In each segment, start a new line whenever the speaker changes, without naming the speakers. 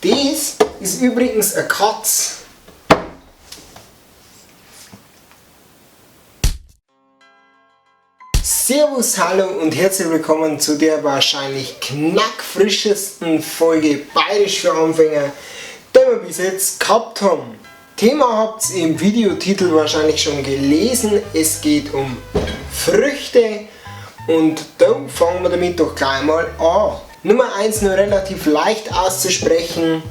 Das ist übrigens eine Katze. Servus, hallo und herzlich willkommen zu der wahrscheinlich knackfrischesten Folge Bayerisch für Anfänger, die wir bis jetzt gehabt haben. Thema habt ihr im Videotitel wahrscheinlich schon gelesen, es geht um Früchte und da fangen wir damit doch gleich mal an. Nummer 1 nur relativ leicht auszusprechen,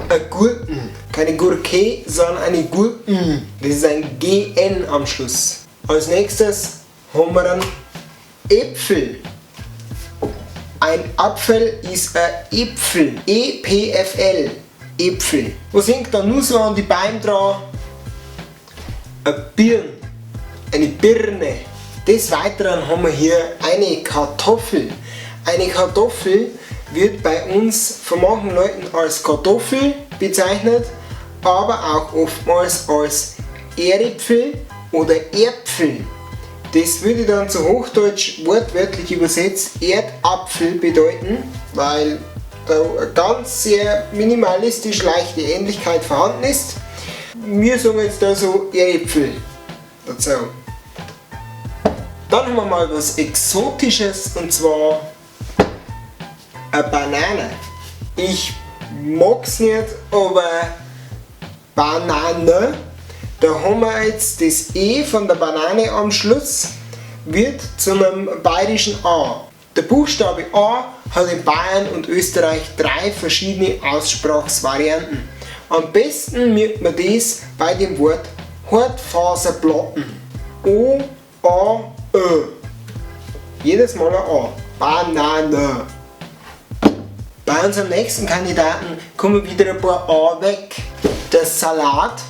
eine Gurken. Keine Gurke, sondern eine Gurken. Das ist ein GN am Schluss. Als nächstes haben wir dann Äpfel. Ein Apfel ist ein Äpfel. EPFL. Äpfel. Was hängt da nur so an die Beine dran? Eine Birne. Eine Birne. Des Weiteren haben wir hier eine Kartoffel. Eine Kartoffel wird bei uns von manchen Leuten als Kartoffel bezeichnet, aber auch oftmals als Ähripfel oder Äpfel. Das würde dann zu Hochdeutsch wortwörtlich übersetzt Erdapfel bedeuten, weil da eine ganz sehr minimalistisch leichte Ähnlichkeit vorhanden ist. Wir sagen jetzt da so Ähripfel dazu. Dann haben wir mal was Exotisches und zwar eine Banane. Ich mag's nicht, aber Banane. Da haben wir jetzt das E von der Banane am Schluss, wird zu einem bayerischen A. Der Buchstabe A hat in Bayern und Österreich 3 verschiedene Aussprachsvarianten. Am besten merkt man das bei dem Wort Hartfaserplatten. O, A, Ö. Jedes Mal ein A. Banane. Bei unserem nächsten Kandidaten kommen wieder ein paar A weg. Der Salat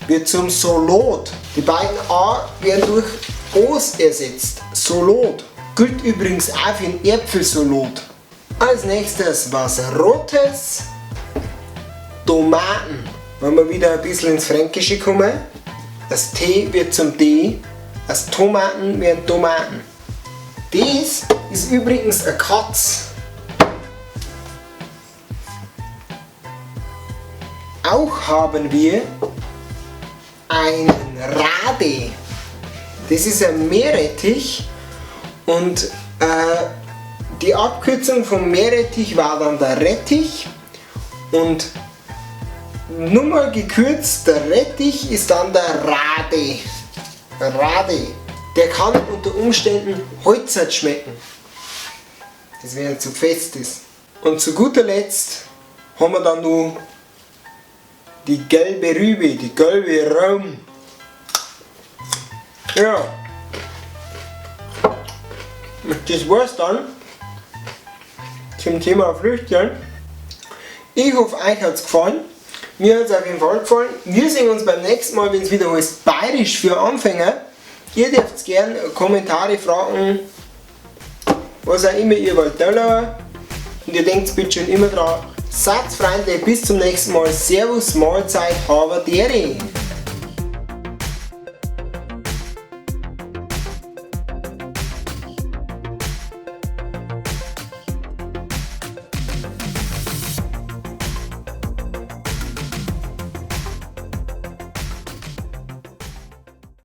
wird zum Salat. Die beiden A werden durch O's ersetzt. Salat. Gilt übrigens auch für den Äpfelsalat. Als nächstes was Rotes. Tomaten. Wenn wir wieder ein bisschen ins Fränkische kommen. Das T wird zum D. Das Tomaten werden Tomaten. Das ist übrigens eine Katze. Auch haben wir einen Rade. Das ist ein Meerrettich und die Abkürzung vom Meerrettich war dann der Rettich und nur mal gekürzt, der Rettich ist dann der Rade. Rade. Der kann unter Umständen holzert schmecken. Das wenn er zu fest ist. Und zu guter Letzt haben wir dann noch die gelbe Rübe, die gelbe Raum. Ja. Das war's dann zum Thema Früchtchen. Ich hoffe, euch hat's gefallen. Mir hat es auf jeden Fall gefallen. Wir sehen uns beim nächsten Mal, wenn es wieder heißt Bayerisch für Anfänger. Ihr dürft gerne Kommentare, Fragen, was auch immer ihr wollt. Und ihr denkt bitte schon immer dran. Seid Freunde, bis zum nächsten Mal. Servus, Mahlzeit, Havadere.